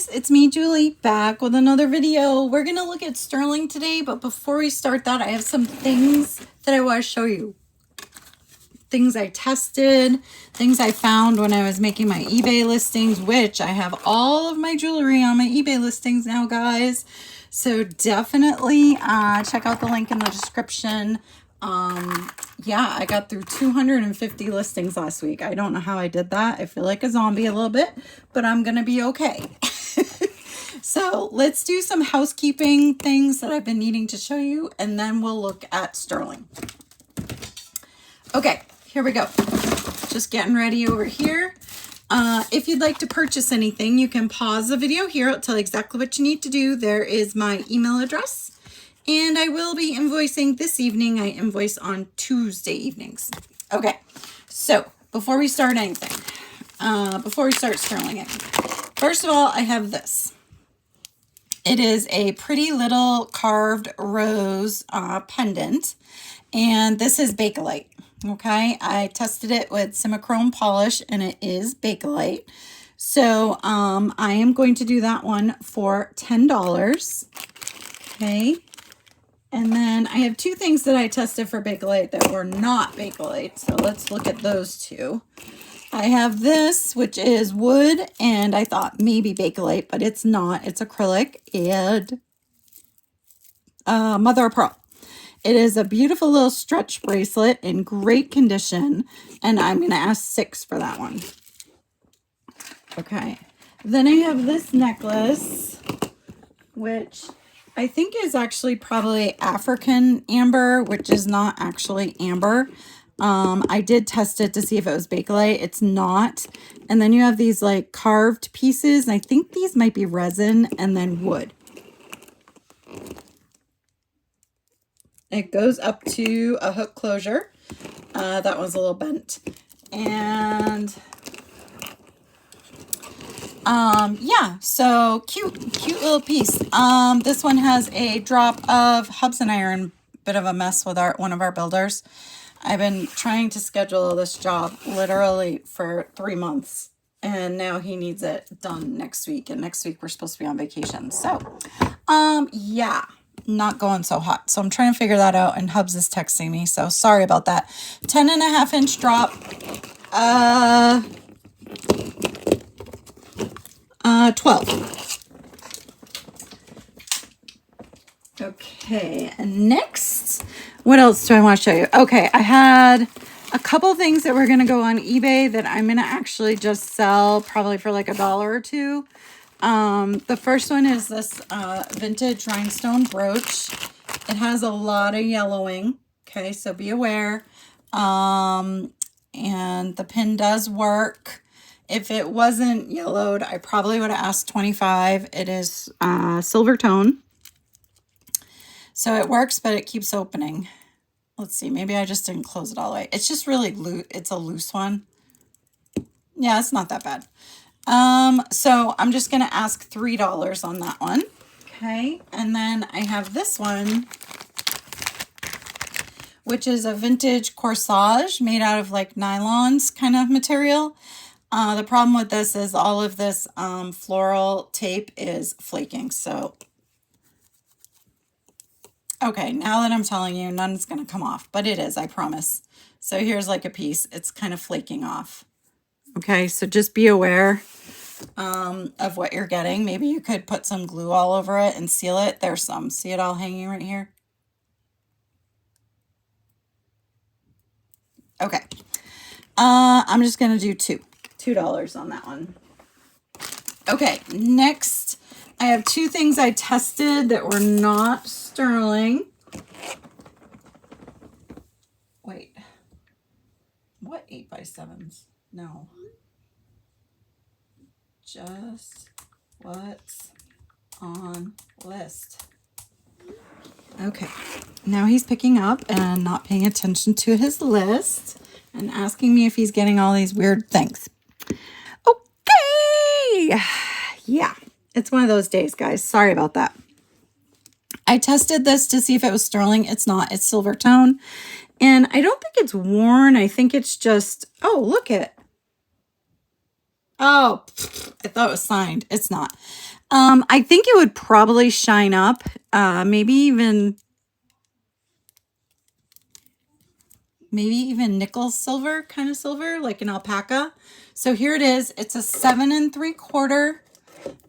guys, it's me, Julie, back with another video. We're going to look at sterling today, but before we start that, I have some things that I want to show you. Things I tested, things I found when I was making my eBay listings, which I have all of my jewelry on my eBay listings now, guys. So definitely check out the link in the description. Yeah, I got through 250 listings last week. I don't know how I did that. I feel like a zombie a little bit, but I'm gonna be okay. So let's do some housekeeping things that I've been needing to show you, and then we'll look at sterling. Okay, here we go. Just getting ready over here. If you'd like to purchase anything, you can pause the video here. I'll tell you exactly what you need to do. There is my email address. And I will be invoicing this evening. I invoice on Tuesday evenings. Okay, so before we start anything, before we start sterling it, first of all, I have this. It is a pretty little carved rose pendant, and this is Bakelite. Okay, I tested it with Simichrome polish, and it is Bakelite. So I am going to do that one for $10. Okay. And then I have two things that I tested for Bakelite that were not Bakelite. So let's look at those two. I have this, which is wood, and I thought maybe Bakelite, but it's not. It's acrylic and mother of pearl. It is a beautiful little stretch bracelet in great condition, and I'm going to ask $6 for that one. Okay. Then I have this necklace, which I think is actually probably African amber, which is not actually amber. I did test it to see if it was Bakelite. It's not. And then you have these like carved pieces. And I think these might be resin and then wood. It goes up to a hook closure. That one's a little bent. And yeah, so cute little piece. This one has a drop of Hubs and Iron, bit of a mess with one of our builders. I've been trying to schedule this job literally for 3 months, and now he needs it done next week, and next week we're supposed to be on vacation. So, yeah, not going so hot. So I'm trying to figure that out, and Hubs is texting me, so sorry about that. 10.5-inch drop, 12. Okay, and next, what else do I want to show you? Okay, I had a couple things that were going to go on eBay that I'm going to actually just sell probably for like $1 or $2. The first one is this vintage rhinestone brooch. It has a lot of yellowing. Okay, so be aware. And the pin does work. If it wasn't yellowed, I probably would have asked $25. It is silver tone. So it works, but it keeps opening. Let's see. Maybe I just didn't close it all the way. It's just really loose. It's a loose one. Yeah, it's not that bad. So I'm just going to ask $3 on that one. Okay. And then I have this one, which is a vintage corsage made out of like nylons kind of material. The problem with this is all of this floral tape is flaking. So, okay, now that I'm telling you, none's going to come off, but it is, I promise. So here's like a piece. It's kind of flaking off. Okay, so just be aware of what you're getting. Maybe you could put some glue all over it and seal it. There's some. See it all hanging right here? Okay. I'm just going to do $2 on that one. Okay, next I have two things I tested that were not sterling. Wait, what 8x7s? No, just what's on list. Okay, now he's picking up and not paying attention to his list and asking me if he's getting all these weird things. Okay, yeah, it's one of those days, guys. Sorry about that. I tested this to see if it was sterling. It's not. It's silver tone. And I don't think it's worn. I think it's just, oh, look it. Oh, I thought it was signed. It's not. I think it would probably shine up, maybe even nickel silver, kind of silver, like an alpaca. So here it is. It's a 7 3/4,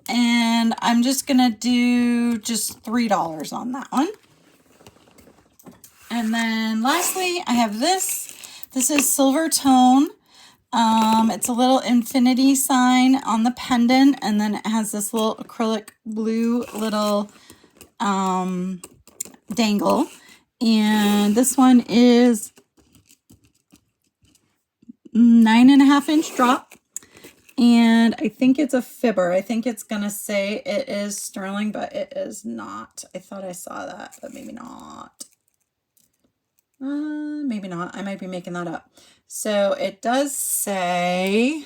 and I'm just gonna do just $3 on that one. And then lastly, I have this. This is silver tone. It's a little infinity sign on the pendant, and then it has this little acrylic blue little dangle. And this one is 9.5-inch drop. And I think it's a fibber. I think it's gonna say it is sterling, but it is not. I thought I saw that, but maybe not. Maybe not. I might be making that up. So it does say,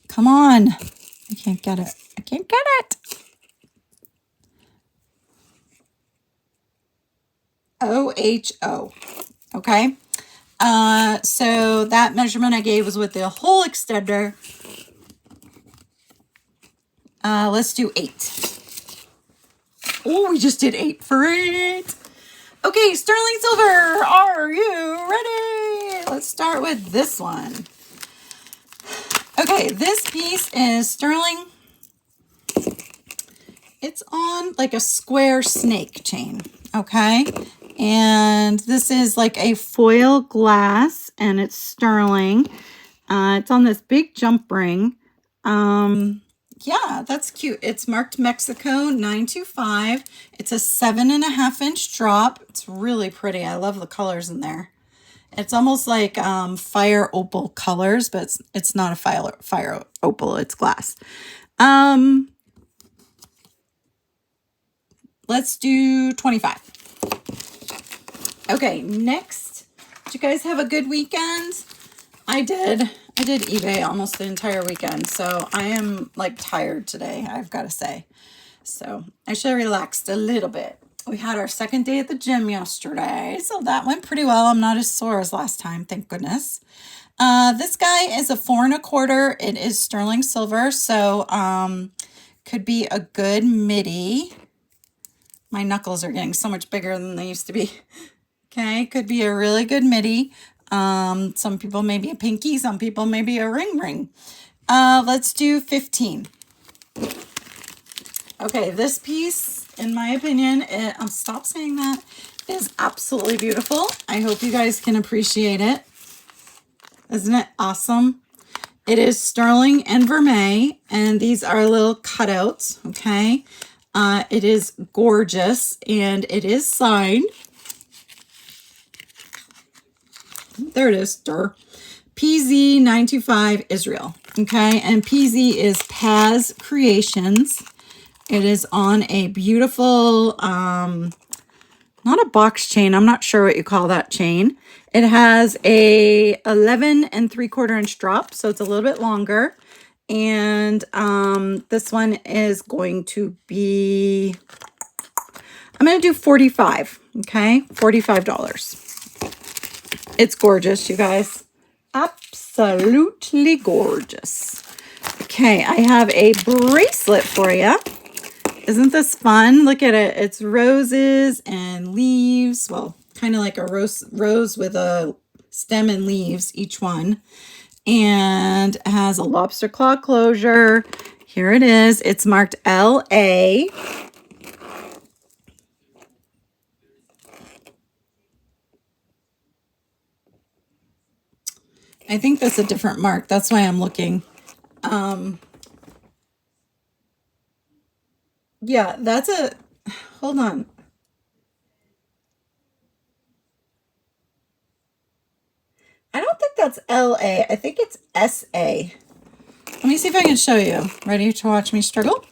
come on. I can't get it. I can't get it. OHO. Okay. So that measurement I gave was with the whole extender. Let's do 8. Oh, we just did 8 for 8. Okay, sterling silver, are you ready? Let's start with this one. Okay, this piece is sterling. It's on like a square snake chain, okay? And this is like a foil glass, and it's sterling. It's on this big jump ring. Yeah, that's cute. It's marked Mexico 925. It's a 7.5-inch drop. It's really pretty. I love the colors in there. It's almost like fire opal colors, but it's not a fire opal. It's glass. Let's do 25. Okay, next. Did you guys have a good weekend? I did. I did eBay almost the entire weekend, so I am like tired today, I've got to say. So I should have relaxed a little bit. We had our second day at the gym yesterday, so that went pretty well. I'm not as sore as last time, thank goodness. This guy is a 4 1/4. It is sterling silver, so could be a good midi. My knuckles are getting so much bigger than they used to be. Okay, could be a really good midi. Some people maybe a pinky, some people maybe a ring. Let's do 15. Okay, this piece, in my opinion, stop saying that, is absolutely beautiful. I hope you guys can appreciate it. Isn't it awesome? It is sterling and vermeil, and these are little cutouts, okay? It is gorgeous, and it is signed. There it is, PZ 925 Israel. Okay, and PZ is Paz Creations. It is on a beautiful, not a box chain. I'm not sure what you call that chain. It has a 11 3/4-inch drop, so it's a little bit longer. And this one is going to be, I'm going to do 45. Okay, $45. It's gorgeous, you guys. Absolutely gorgeous. Okay, I have a bracelet for you. Isn't this fun? Look at it. It's roses and leaves. Well, kind of like a rose with a stem and leaves, each one. And it has a lobster claw closure. Here it is. It's marked LA. I think that's a different mark. That's why I'm looking. Yeah, that's a, hold on. I don't think that's LA. I think it's SA. Let me see if I can show you. Ready to watch me struggle?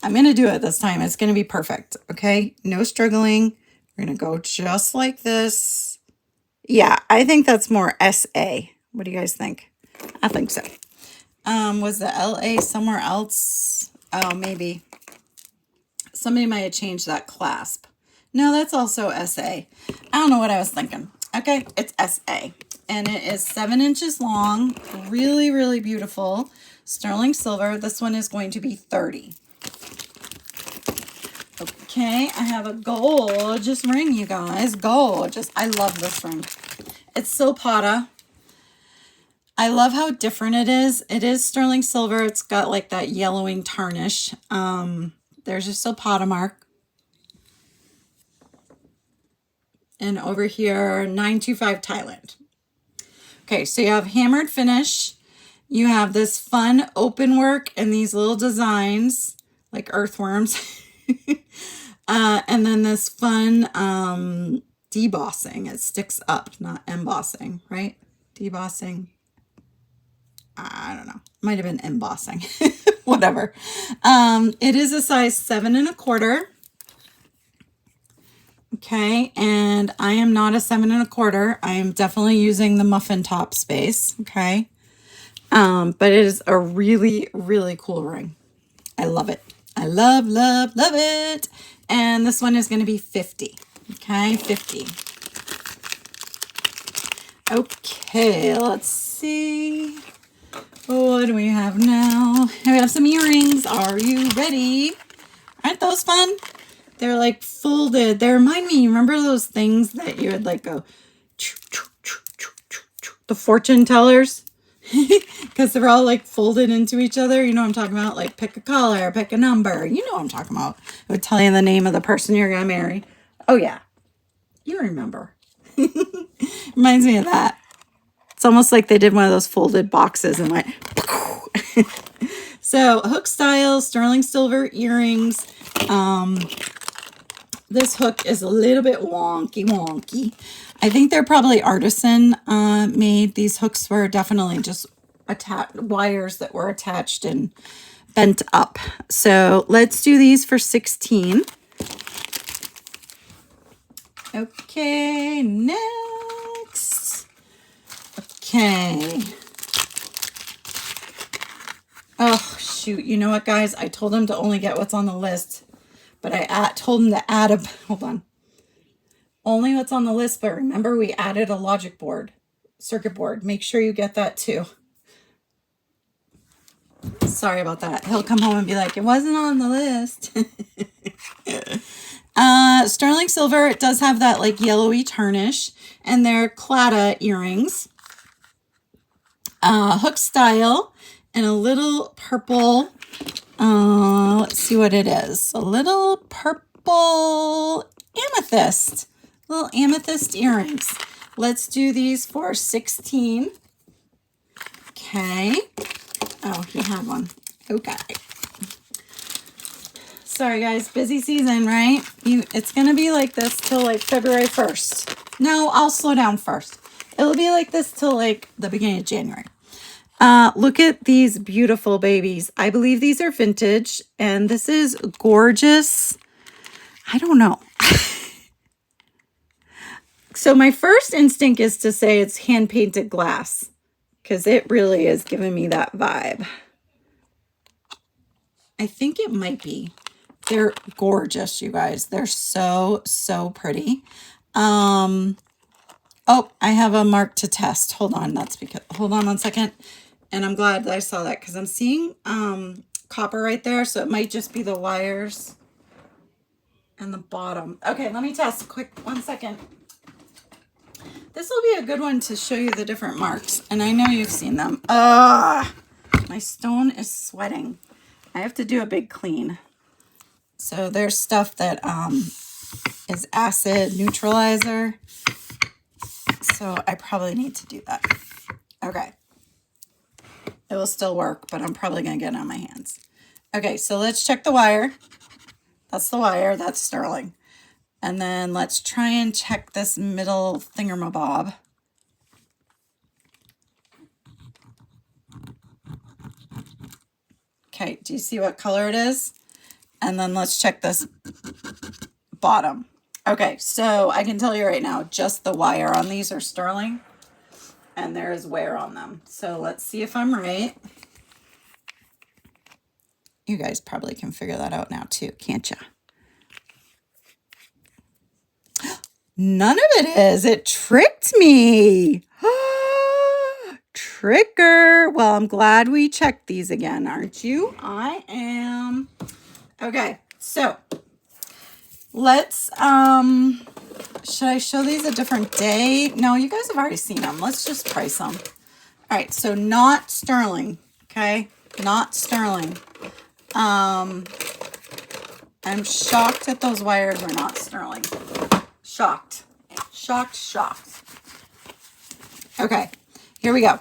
I'm going to do it this time. It's going to be perfect. Okay, no struggling. We're going to go just like this. Yeah, I think that's more SA. What do you guys think? I think so. Was the LA somewhere else? Oh, maybe. Somebody might have changed that clasp. No, that's also SA. I don't know what I was thinking. Okay, it's SA. and it is 7 inches long. Really, really beautiful. Sterling silver. This one is going to be $30. Okay, I have a gorgeous ring, you guys. Gorgeous. I love this ring. It's so Silpata. I love how different it is. It is sterling silver. It's got like that yellowing tarnish. There's a Silpata mark. And over here, 925 Thailand. Okay, so you have hammered finish. You have this fun open work and these little designs like earthworms. And then this fun debossing. It sticks up, not embossing, right? Debossing. I don't know. Might have been embossing. Whatever. It is a size 7 1/4. Okay, and I am not a 7 1/4. I am definitely using the muffin top space. Okay. But it is a really, really cool ring. I love it. I love, love, love it. And this one is going to be 50. Okay, 50. Okay, let's see. What do we have now? We have some earrings. Are you ready? Aren't those fun? They're like folded. They remind me, remember those things that you would like go, the fortune tellers? Because they're all like folded into each other. You know what I'm talking about? Like pick a color, pick a number. You know what I'm talking about. It would tell you the name of the person you're going to marry. Oh, yeah. You remember. Reminds me of that. It's almost like they did one of those folded boxes and went. So hook style, sterling silver earrings. This hook is a little bit wonky. I think they're probably artisan made. These hooks were definitely just wires that were attached and bent up. So let's do these for 16. Okay, next. Okay. Oh, shoot. You know what, guys? I told them to only get what's on the list. But I told them to add hold on. Only what's on the list, but remember we added a logic board, circuit board. Make sure you get that too. Sorry about that. He'll come home and be like, it wasn't on the list. Sterling silver, it does have that like yellowy tarnish, and they're Claddagh earrings. Hook style, and a little purple, let's see what it is. A little purple amethyst. Little amethyst earrings. Let's do these for 16. Okay. Oh, he had one. Okay. Sorry, guys. Busy season, right? It's going to be like this till like February 1st. No, I'll slow down first. It'll be like this till like the beginning of January. Look at these beautiful babies. I believe these are vintage, and this is gorgeous. I don't know. So my first instinct is to say it's hand-painted glass, because it really is giving me that vibe. I think it might be. They're gorgeous, you guys. They're so, so pretty. Oh, I have a mark to test. Hold on. That's because, hold on 1 second. And I'm glad that I saw that because I'm seeing copper right there. So it might just be the wires and the bottom. Okay, let me test quick. 1 second. This will be a good one to show you the different marks. And I know you've seen them. My stone is sweating. I have to do a big clean. So there's stuff that is acid neutralizer. So I probably need to do that. Okay. It will still work, but I'm probably going to get it on my hands. Okay, so let's check the wire. That's the wire. That's sterling. And then let's try and check this middle thingamabob. Okay, do you see what color it is? And then let's check this bottom. Okay, so I can tell you right now, just the wire on these are sterling. And there is wear on them. So let's see if I'm right. You guys probably can figure that out now too, can't you? None of it is. It tricked me. Trigger. Well, I'm glad we checked these again, aren't you? I am. Okay, so let's, should I show these a different day? No, you guys have already seen them. Let's just price them. All right, so not sterling, okay? Not sterling. I'm shocked that those wires are not sterling. Shocked. Shocked. Okay, here we go.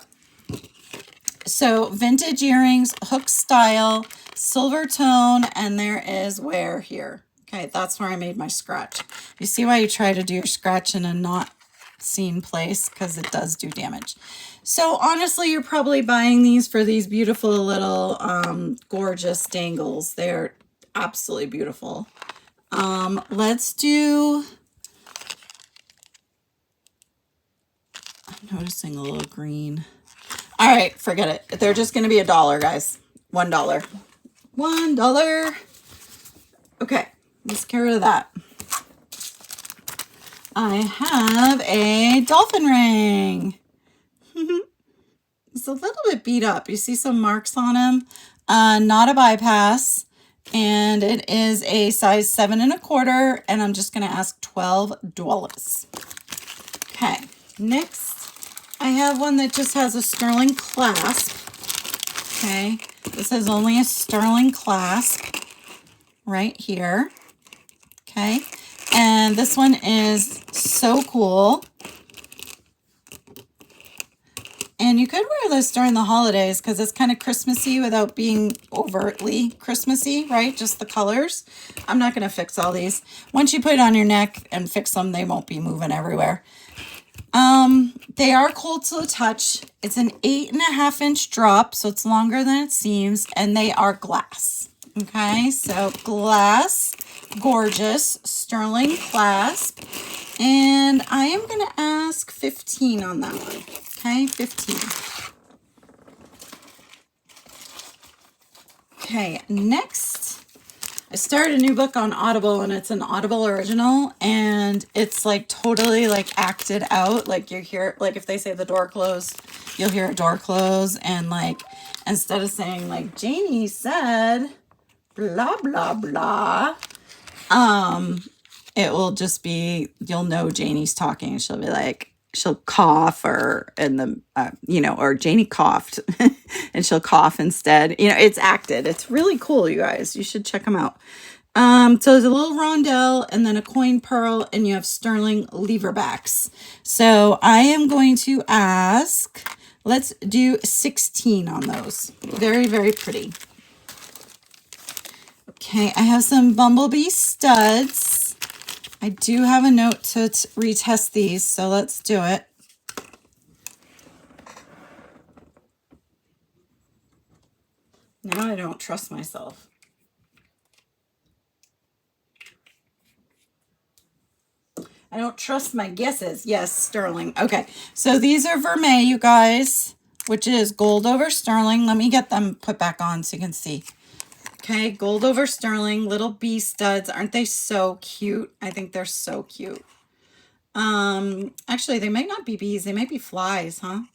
So vintage earrings, hook style, silver tone, and there is wear here. Okay, that's where I made my scratch. You see why you try to do your scratch in a not seen place? Because it does do damage. So honestly, you're probably buying these for these beautiful little gorgeous dangles. They're absolutely beautiful. Let's do... I'm noticing a little green. All right, forget it. They're just going to be $1, guys. $1. $1. Okay, let's get rid of that. I have a dolphin ring. It's a little bit beat up. You see some marks on him. Not a bypass. And it is a size 7 1/4. And I'm just going to ask $12. Okay, next. I have one that just has a sterling clasp. Okay, this is only a sterling clasp right here. Okay, and this one is so cool. And you could wear this during the holidays because it's kind of Christmassy without being overtly Christmassy, right? Just the colors. I'm not going to fix all these. Once you put it on your neck and fix them, they won't be moving everywhere. They are cold to the touch. It's an 8.5 inch drop, so it's longer than it seems, and they are glass. Okay, so glass, gorgeous, sterling clasp, and I am going to ask 15 on that one. Okay, 15. Okay, next. I started a new book on Audible, and it's an Audible original, and it's like totally like acted out. Like you hear, like if they say the door closed, you'll hear a door close, and like instead of saying like Janie said blah blah blah, it will just be, you'll know Janie's talking, and she'll be like, she'll cough, or in the or Janie coughed and she'll cough instead. It's acted. It's really cool, you guys. You should check them out. So there's a little rondelle and then a coin pearl, and you have sterling lever backs. So I am going to ask, let's do 16 on those. Very, very pretty. Okay, I have some bumblebee studs. I do have a note to retest these, so let's do it. Now I don't trust myself. I don't trust my guesses. Yes, sterling. Okay, so these are vermeil, you guys, which is gold over sterling. Let me get them put back on so you can see. Okay, gold over sterling, little bee studs. Aren't they so cute? I think they're so cute. Actually, they might not be bees. They might be flies, huh?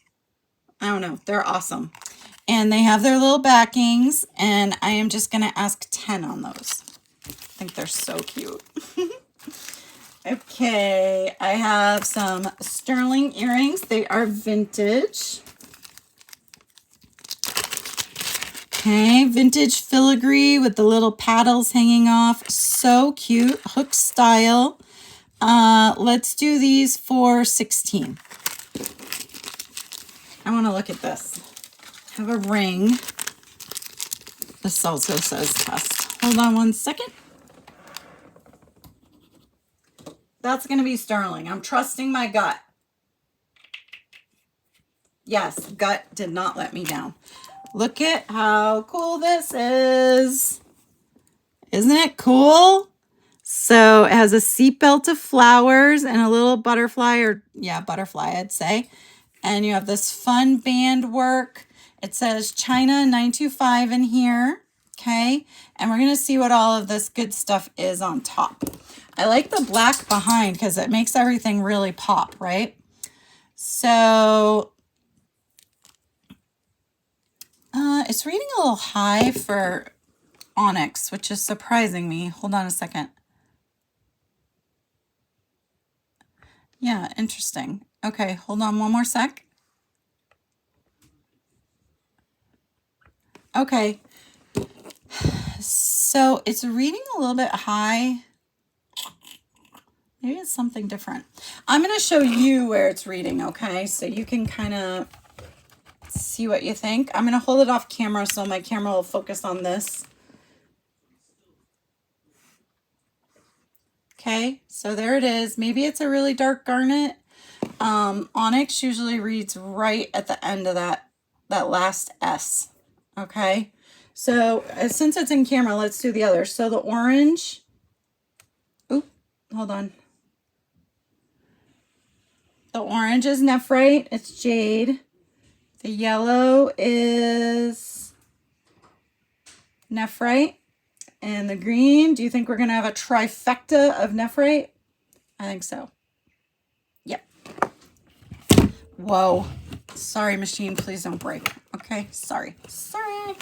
I don't know. They're awesome. And they have their little backings, and I am just going to ask 10 on those. I think they're so cute. Okay, I have some sterling earrings. They are vintage. Okay, vintage filigree with the little paddles hanging off. So cute. Hook style. Let's do these for 16. I want to look at this. I have a ring. This also says test. Hold on one second. That's going to be sterling. I'm trusting my gut. Yes, gut did not let me down. Look at how cool this is. Isn't it cool? So it has a seatbelt of flowers and a little butterfly, or butterfly, I'd say. And you have this fun band work. It says China 925 in here. Okay. And we're going to see what all of this good stuff is on top. I like the black behind because it makes everything really pop, right? So It's reading a little high for onyx, which is surprising me. Hold on a second. Yeah, interesting. Okay, hold on one more sec. Okay, so it's reading a little bit high. Maybe it's something different. I'm going to show you where it's reading, okay? So you can kind of see what you think. I'm going to hold it off camera so my camera will focus on this. Okay, so there it is. Maybe it's a really dark garnet. Onyx usually reads right at the end of that last S. Okay, so since it's in camera, let's do the other. So the orange, oop, hold on. The orange is nephrite, it's jade. The yellow is nephrite. And the green, do you think we're going to have a trifecta of nephrite? I think so. Yep. Whoa. Sorry, machine. Please don't break. Okay. Sorry. Sorry.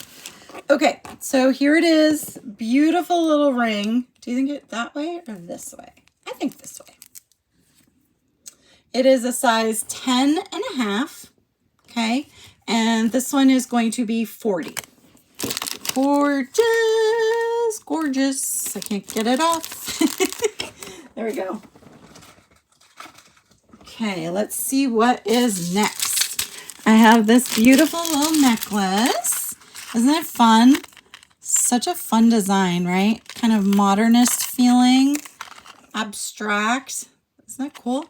Okay. So here it is. Beautiful little ring. Do you think it that way or this way? I think this way. It is a size 10.5. Okay. And this one is going to be 40. Gorgeous. Gorgeous. I can't get it off. There we go. Okay, let's see what is next. I have this beautiful little necklace. Isn't it fun? Such a fun design, right? Kind of modernist feeling, abstract. Isn't that cool?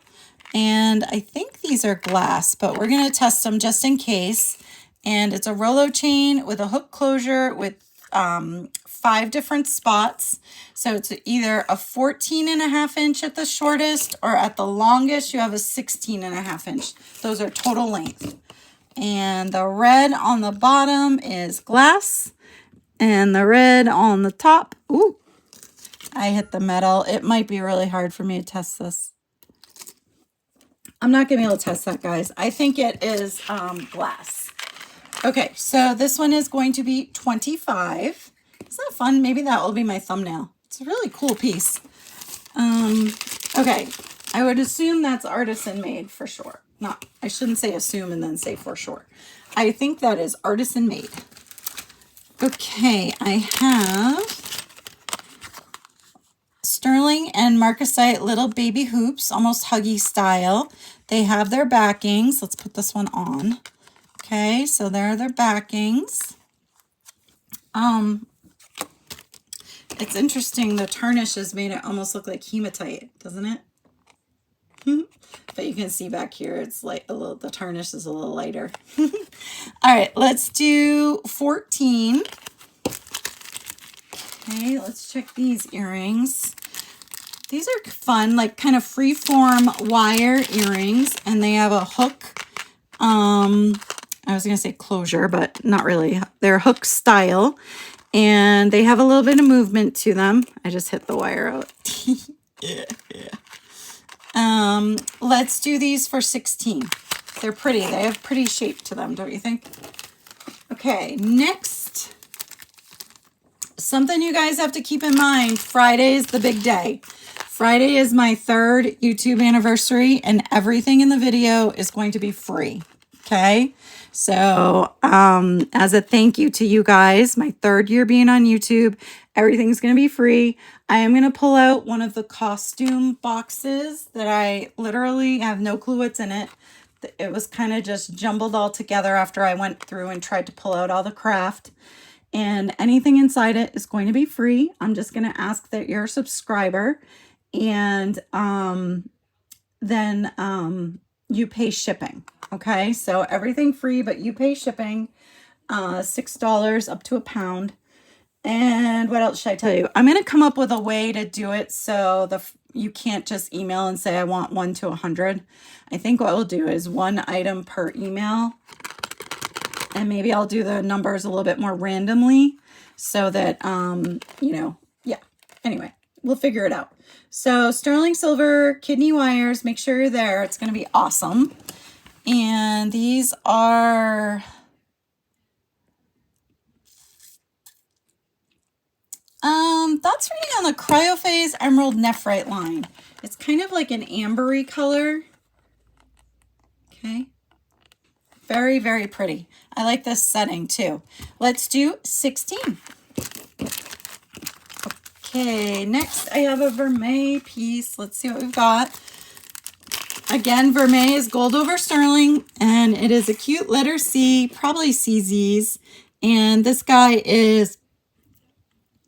And I think these are glass, but we're going to test them just in case. And it's a Rolo chain with a hook closure with 5 different spots. So it's either a 14.5 inch at the shortest, or at the longest you have a 16.5 inch. Those are total length. And the red on the bottom is glass, and the red on the top, ooh, I hit the metal. It might be really hard for me to test this. I'm not going to be able to test that, guys. I think it is glass. Okay, so this one is going to be 25. Isn't that fun? Maybe that will be my thumbnail. It's a really cool piece. Okay, I would assume that's artisan made for sure. Not, I shouldn't say assume and then say for sure. I think that is artisan made. Okay, I have sterling and marcasite little baby hoops, almost Huggy style. They have their backings. Let's put this one on. Okay, so there are their backings. It's interesting. The tarnish has made it almost look like hematite, doesn't it? But you can see back here, it's like a little, the tarnish is a little lighter. All right, let's do 14. Okay, let's check these earrings. These are fun, like kind of free-form wire earrings, and they have a hook. I was going to say closure, but not really. They're hook style, and they have a little bit of movement to them. I just hit the wire out. Let's do these for 16. They're pretty. They have pretty shape to them, don't you think? Okay, next. Something you guys have to keep in mind. Friday is the big day. Friday is my 3rd YouTube anniversary, and everything in the video is going to be free. Okay, so as a thank you to you guys, my 3rd year being on YouTube, everything's going to be free. I am going to pull out one of the costume boxes that I literally have no clue what's in it. It was kind of just jumbled all together after I went through and tried to pull out all the craft. And anything inside it is going to be free. I'm just going to ask that you're a subscriber, and then you pay shipping. Okay, so everything free, but you pay shipping, $6 up to £1. And what else should I tell you? I'm going to come up with a way to do it so you can't just email and say I want 1 to 100. I think what we'll do is 1 item per email. And maybe I'll do the numbers a little bit more randomly so that, you know, yeah. Anyway, we'll figure it out. So sterling silver, kidney wires, make sure you're there. It's going to be awesome. And these are That's reading on the Cryophase Emerald Nephrite line. It's kind of like an ambery color. Okay. Very, very pretty. I like this setting too. Let's do 16. Okay, next I have a vermeil piece. Let's see what we've got. Again, vermeil is gold over sterling, and it is a cute letter C, probably CZs. And this guy is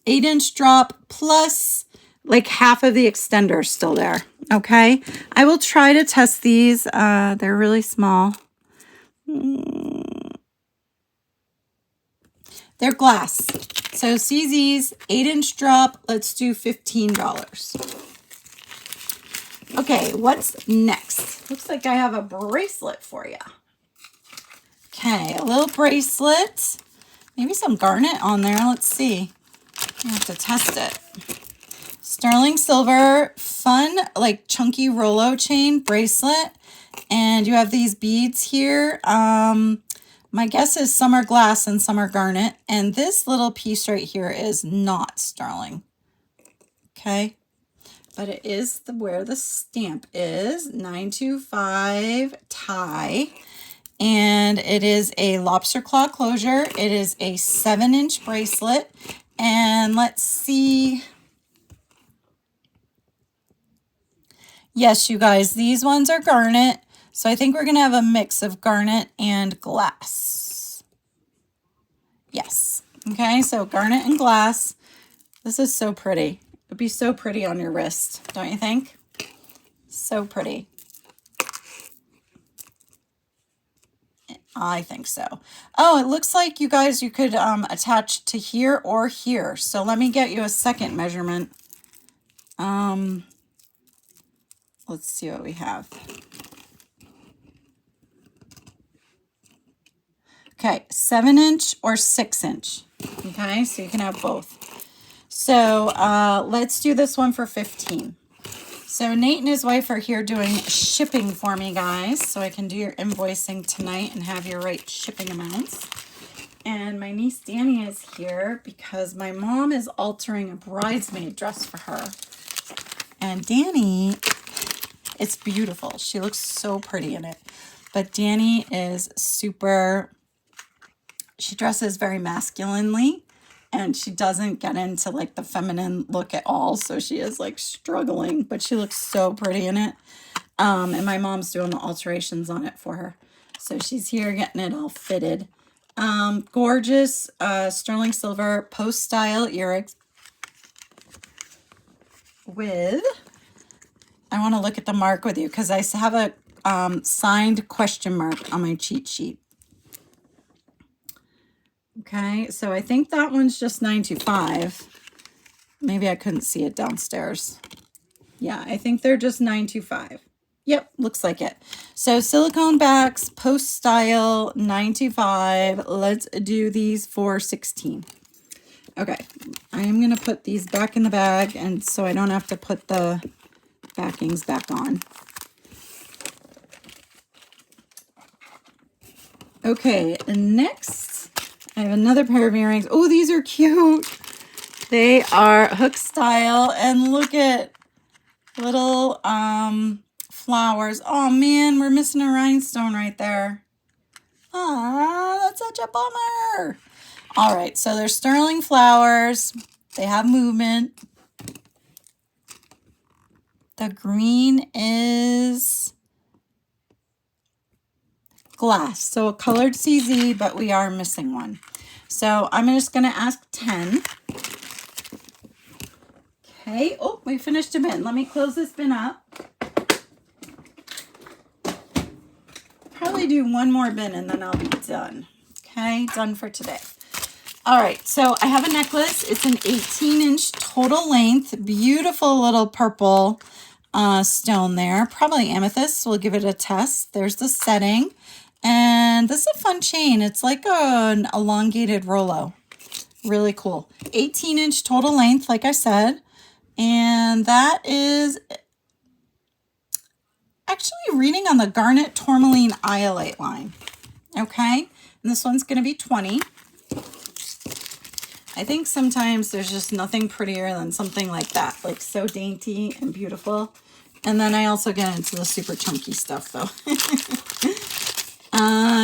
8-inch drop plus like half of the extender still there. Okay, I will try to test these. They're really small. They're glass. So CZ's 8-inch drop. Let's do $15. Okay, what's next? Looks like I have a bracelet for you. Okay, a little bracelet. Maybe some garnet on there. Let's see. I have to test it. Sterling silver, fun, like chunky Rolo chain bracelet. And you have these beads here. My guess is some are glass and some are garnet. And this little piece right here is not sterling. Okay. But it is where the stamp is, 925 tie. And it is a lobster claw closure. It is a 7-inch bracelet. And let's see. Yes, you guys, these ones are garnet. So I think we're going to have a mix of garnet and glass. Yes. Okay, so garnet and glass. This is so pretty. It'd be so pretty on your wrist, don't you think? So pretty. I think so. Oh, it looks like you guys, you could attach to here or here. So let me get you a second measurement. Let's see what we have. Okay, 7-inch or 6-inch. Okay, so you can have both. So let's do this one for 15. So Nate and his wife are here doing shipping for me, guys, so I can do your invoicing tonight and have your right shipping amounts. And my niece Danny is here because my mom is altering a bridesmaid dress for her. And Danny, it's beautiful. She looks so pretty in it. But Danny is super, she dresses very masculinely. And she doesn't get into like the feminine look at all. So she is like struggling, but she looks so pretty in it. And my mom's doing the alterations on it for her. So she's here getting it all fitted. Gorgeous sterling silver post style earrings with, I want to look at the mark with you because I have a signed question mark on my cheat sheet. Okay, so I think that one's just 925. Maybe I couldn't see it downstairs. Yeah, I think they're just 925. Yep, looks like it. So silicone backs, post style, 925. Let's do these for 16. Okay, I am going to put these back in the bag, and so I don't have to put the backings back on. Okay, next I have another pair of earrings. Oh, these are cute. They are hook style, and look at little flowers. Oh man, we're missing a rhinestone right there. Ah, that's such a bummer. All right, so they're sterling flowers. They have movement. The green is glass, so a colored CZ, but we are missing one. So I'm just going to ask 10. Okay. Oh, we finished a bin. Let me close this bin up. Probably do one more bin and then I'll be done. Okay, done for today. All right, so I have a necklace. It's an 18-inch total length. Beautiful little purple stone there. Probably amethyst. We'll give it a test. There's the setting. And this is a fun chain. It's like an elongated Rolo. Really cool. 18-inch total length, like I said. And that is actually reading on the garnet tourmaline iolite line. Okay. And this one's going to be 20. I think sometimes there's just nothing prettier than something like that, like so dainty and beautiful. And then I also get into the super chunky stuff though.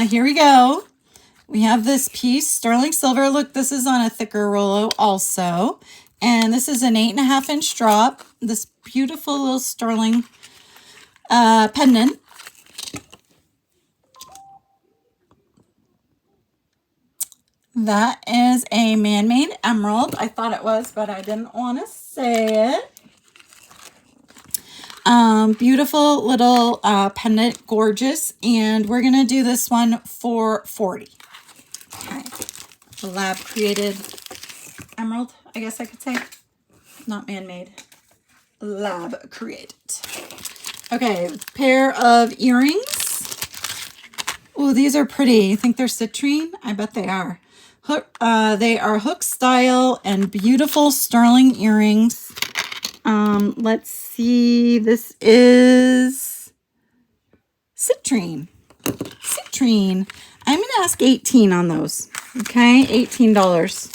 Here we go. We have this piece, sterling silver. Look, this is on a thicker Rolo also. And this is an 8.5 inch drop. This beautiful little sterling pendant. That is a man-made emerald. I thought it was, but I didn't want to say it. Beautiful little pendant, gorgeous. And we're going to do this one for $40. Okay. The lab created emerald, I guess I could say. Not man-made. Lab created. Okay, pair of earrings. Oh, these are pretty. You think they're citrine? I bet they are. They are hook style and beautiful sterling earrings. Let's see. This is citrine. Citrine. I'm going to ask 18 on those. Okay, $18.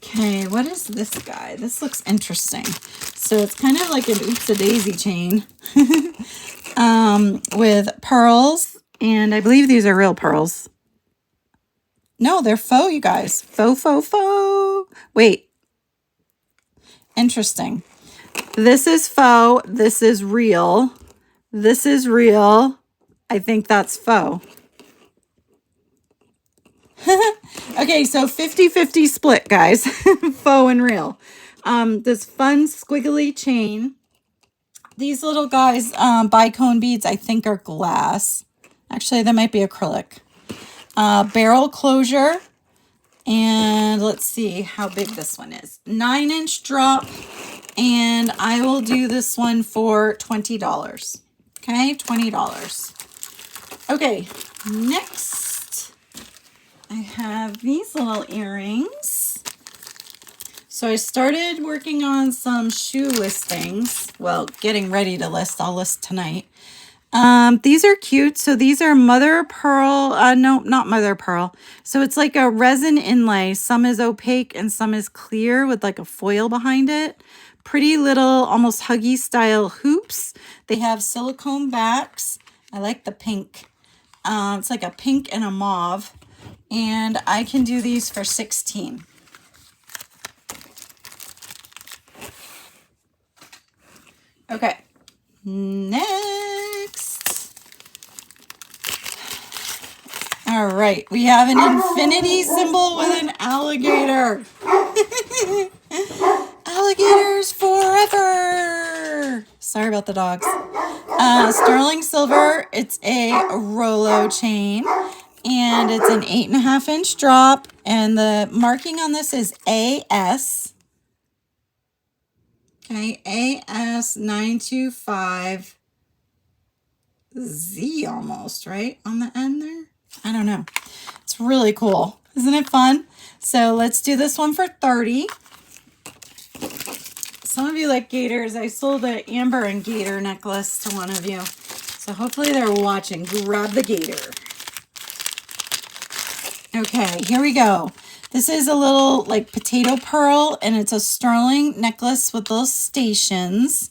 Okay, what is this guy? This looks interesting. So it's kind of like an oops-a-daisy chain with pearls. And I believe these are real pearls. No, they're faux, you guys. Faux, faux, faux. Wait. Interesting. This is faux. This is real. This is real. I think that's faux. Okay, so 50-50 split, guys. Faux and real. This fun squiggly chain. These little guys, bicone beads, I think are glass. Actually, that might be acrylic. Barrel closure. And let's see how big this one is. 9-inch drop. And I will do this one for $20. Okay, $20. Okay, next I have these little earrings. So I started working on some shoe listings. Well, getting ready to list. I'll list tonight. These are cute. So these are mother of pearl. No, not mother of pearl. So it's like a resin inlay. Some is opaque and some is clear with like a foil behind it. Pretty little, almost Huggy style hoops. They have silicone backs. I like the pink. It's like a pink and a mauve. And I can do these for $16. Okay. Next. All right. We have an infinity symbol with an alligator. Alligators forever. Sorry about the dogs. Sterling silver. It's a Rolo chain. And it's an 8.5 inch drop. And the marking on this is AS. Okay, AS925Z almost, right? On the end there? I don't know. It's really cool. Isn't it fun? So let's do this one for $30. Some of you like gators. I sold an amber and gator necklace to one of you. So hopefully they're watching. Grab the gator. Okay, here we go. This is a little like potato pearl, and it's a sterling necklace with those stations.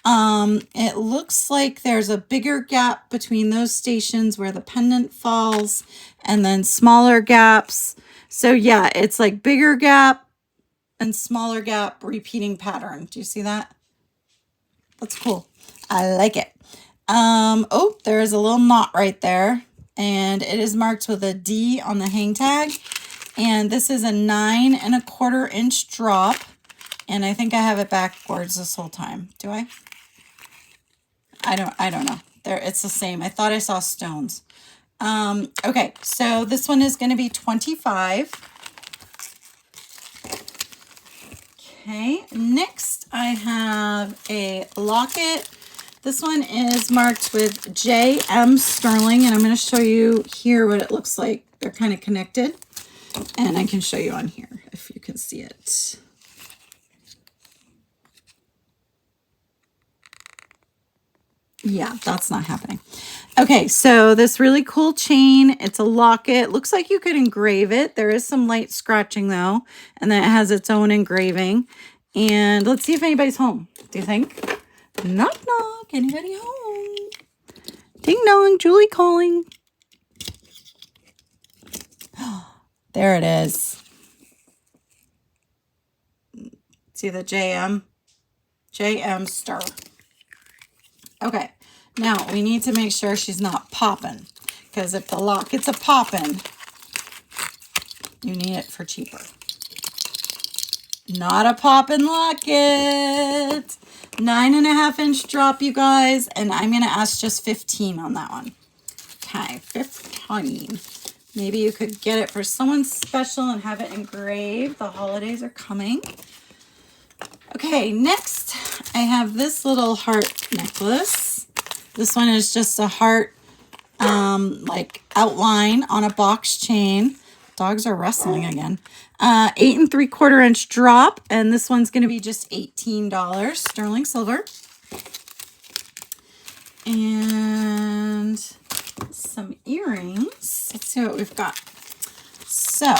It looks like there's a bigger gap between those stations where the pendant falls, and then smaller gaps. So yeah, it's like bigger gap and smaller gap repeating pattern. Do you see that? That's cool. I like it. Oh, there is a little knot right there, and it is marked with a D on the hang tag. And this is a 9.25 inch drop. And I think I have it backwards this whole time. Do I? I don't know. There, it's the same. I thought I saw stones. Okay, so this one is going to be $25. Okay, next I have a locket. This one is marked with JM Sterling, and I'm going to show you here what it looks like. They're kind of connected. And I can show you on here if you can see it. Yeah, that's not happening. Okay, so this really cool chain, it's a locket. Looks like you could engrave it. There is some light scratching though, and then it has its own engraving. And let's see if anybody's home. Do you think? Knock, knock. Anybody home? Ding dong, Julie calling. There it is. See the JM? JM stir. Okay, now we need to make sure she's not popping, because if the locket's a popping, you need it for cheaper. Not a poppin' locket. 9.5-inch drop, you guys, and I'm gonna ask just 15 on that one. Okay, 15. Maybe you could get it for someone special and have it engraved. The holidays are coming. Okay, next I have this little heart necklace. This one is just a heart like outline on a box chain. Dogs are wrestling again. 8 3/4-inch drop, and this one's going to be just $18, sterling silver. And some earrings. Let's see what we've got. So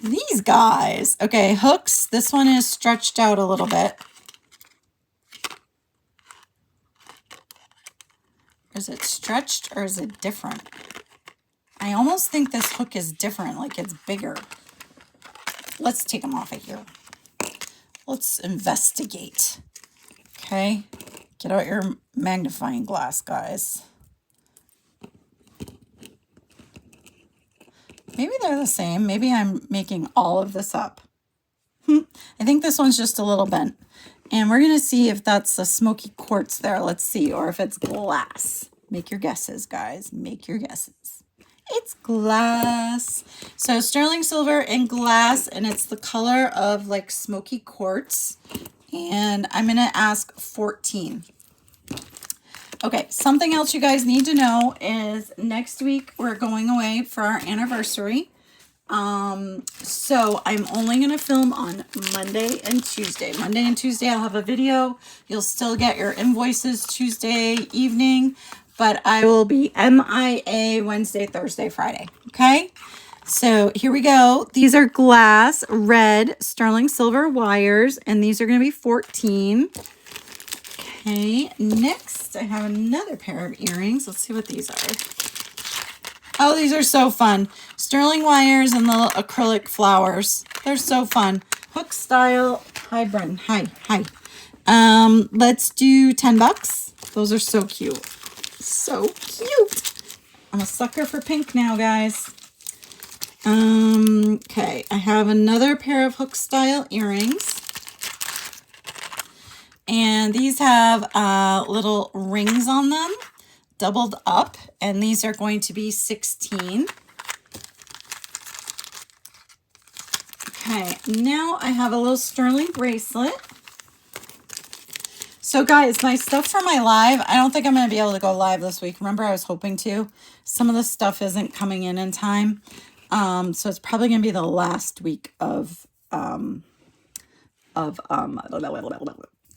these guys, okay, hooks. This one is stretched out a little bit. Is it stretched or is it different? I almost think this hook is different, like it's bigger. Let's take them off of here. Let's investigate. Okay, get out your magnifying glass, guys. Maybe they're the same. Maybe I'm making all of this up. I think this one's just a little bent. And we're going to see if that's a smoky quartz there. Let's see. Or if it's glass. Make your guesses, guys. Make your guesses. It's glass. So sterling silver and glass. And it's the color of like smoky quartz. And I'm going to ask 14. Okay, something else you guys need to know is next week we're going away for our anniversary. So I'm only going to film on Monday and Tuesday. Monday and Tuesday I'll have a video. You'll still get your invoices Tuesday evening, but I will be MIA Wednesday, Thursday, Friday. Okay? So here we go. These are glass red sterling silver wires, and these are going to be 14. Okay, next I have another pair of earrings. Let's see what these are. Oh, these are so fun. Sterling wires and little acrylic flowers. They're so fun. Hook style. Hi, Bren. Hi. Let's do $10. Those are so cute. So cute. I'm a sucker for pink now, guys. Okay, I have another pair of hook style earrings. And these have little rings on them, doubled up, and these are going to be 16. Okay, now I have a little sterling bracelet. So guys, my stuff for my live, I don't think I'm going to be able to go live this week. Remember, I was hoping to. Some of the stuff isn't coming in time. So it's probably going to be the last week of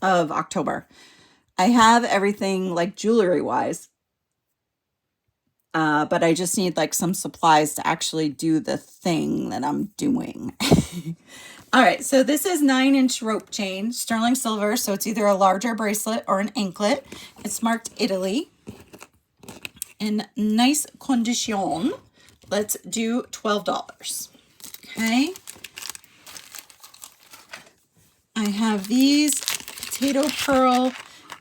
October. I have everything like jewelry wise, but I just need like some supplies to actually do the thing that I'm doing. All right, so this is 9-inch rope chain, sterling silver, so it's either a larger bracelet or an anklet. It's marked Italy in nice condition. Let's do $12. Okay. I have these potato pearl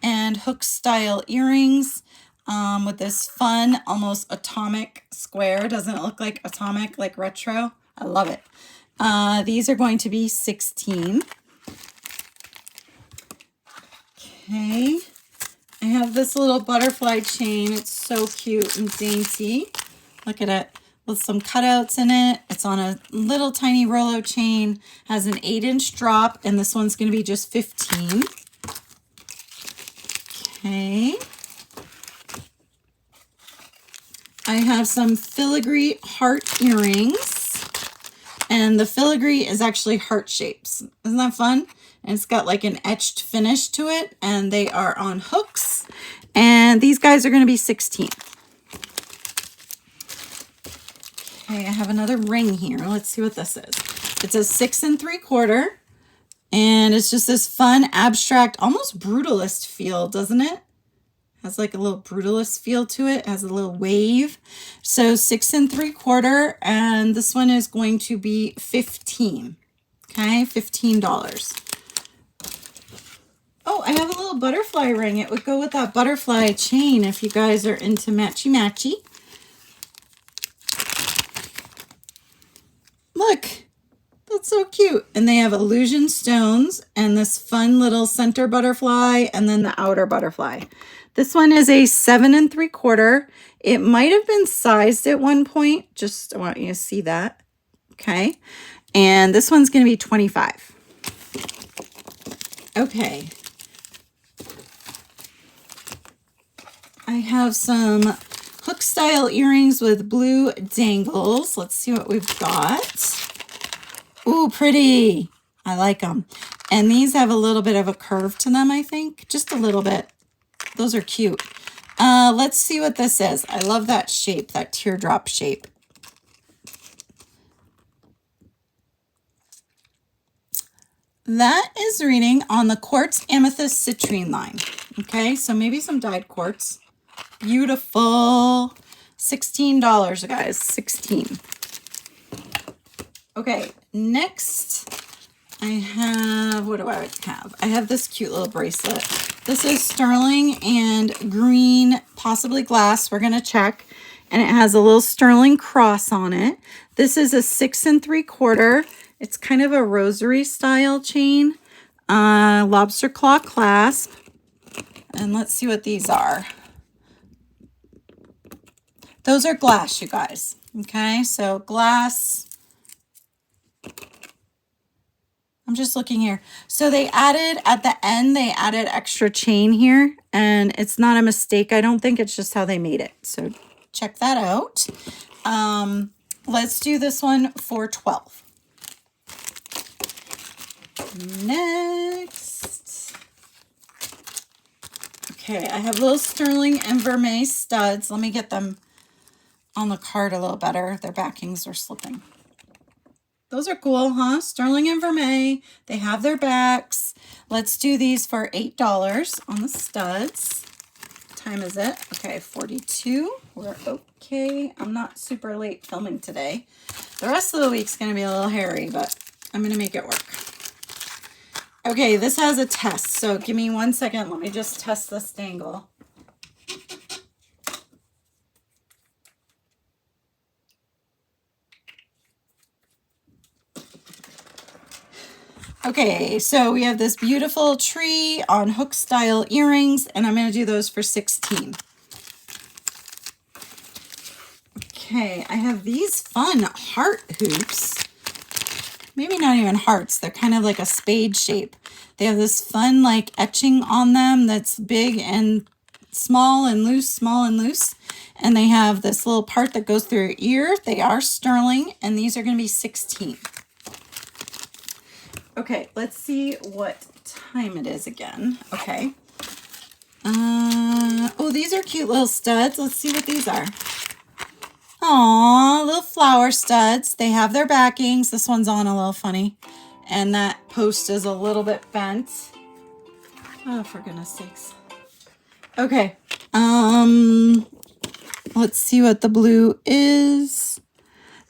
and hook style earrings with this fun, almost atomic square. Doesn't it look like atomic, like retro? I love it. These are going to be 16. Okay. I have this little butterfly chain. It's so cute and dainty. Look at it. With some cutouts in it. It's on a little tiny Rolo chain. Has an 8-inch drop, and this one's going to be just 15. Okay. I have some filigree heart earrings, and the filigree is actually heart shapes. Isn't that fun? And it's got like an etched finish to it, and they are on hooks. And these guys are going to be 16. Okay, I have another ring here. Let's see what this is. It's a 6 3/4. And it's just this fun, abstract, almost brutalist feel, doesn't it? Has like a little brutalist feel to it. It has a little wave. So 6 3/4, and this one is going to be 15. Okay, $15. Oh, I have a little butterfly ring. It would go with that butterfly chain if you guys are into matchy-matchy. Look, that's so cute. And they have illusion stones and this fun little center butterfly and then the outer butterfly. This one is a 7 3/4. It might have been sized at one point. Just I want you to see that. Okay. And this one's going to be 25. Okay. I have some hook style earrings with blue dangles. Let's see what we've got. Ooh, pretty. I like them. And these have a little bit of a curve to them, I think. Just a little bit. Those are cute. Let's see what this is. I love that shape, that teardrop shape. That is reading on the quartz amethyst citrine line. Okay, so maybe some dyed quartz. Beautiful. $16, guys. 16. Okay, next I have, what do I have? I have this cute little bracelet. This is sterling and green, possibly glass. We're going to check. And it has a little sterling cross on it. This is a 6 3/4. It's kind of a rosary style chain. Lobster claw clasp. And let's see what these are. Those are glass, you guys. Okay, so glass. I'm just looking here. So they added, at the end, they added extra chain here. And it's not a mistake, I don't think. It's just how they made it. So check that out. Let's do this one for 12. Next. Okay, I have little sterling and vermeil studs. Let me get them on the card a little better. Their backings are slipping. Those are cool, huh? Sterling and vermeil. They have their backs. Let's do these for $8 on the studs. What time is it? Okay, 42. We're okay. I'm not super late filming today. The rest of the week's going to be a little hairy, but I'm going to make it work. Okay, this has a test, so give me 1 second. Let me just test this dangle. Okay, so we have this beautiful tree on hook style earrings, and I'm going to do those for 16. Okay, I have these fun heart hoops. Maybe not even hearts. They're kind of like a spade shape. They have this fun like etching on them that's big and small and loose, small and loose. And they have this little part that goes through your ear. They are sterling, and these are going to be 16. Okay, let's see what time it is again. Okay. Oh, these are cute little studs. Let's see what these are. Aww, little flower studs. They have their backings. This one's on a little funny. And that post is a little bit bent. Oh, for goodness sakes. Okay. Let's see what the blue is.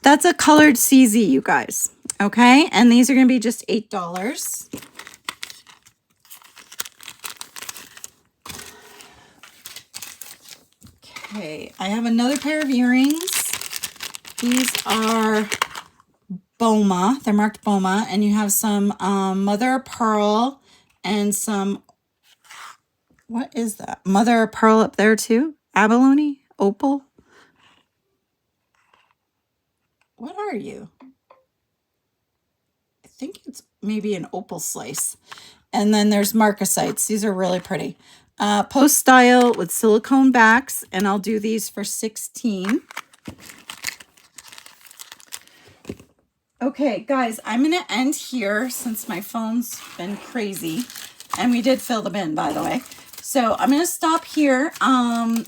That's a colored CZ, you guys. Okay, and these are going to be just $8. Okay, I have another pair of earrings. These are Boma. They're marked Boma, and you have some mother of pearl and some, what is that? Mother of pearl up there too? Abalone? Opal? What are you? I think it's maybe an opal slice. And then there's marcasites. These are really pretty. Post style with silicone backs, and I'll do these for 16. Okay, guys, I'm going to end here since my phone's been crazy. And we did fill the bin, by the way. So I'm going to stop here.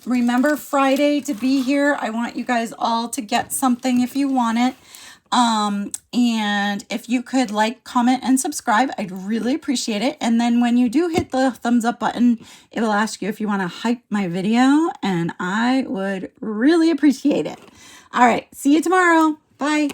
Remember Friday to be here. I want you guys all to get something if you want it. And if you could like, comment, and subscribe, I'd really appreciate it. And then when you do hit the thumbs up button, it will ask you if you want to hype my video, and I would really appreciate it. All right. See you tomorrow. Bye.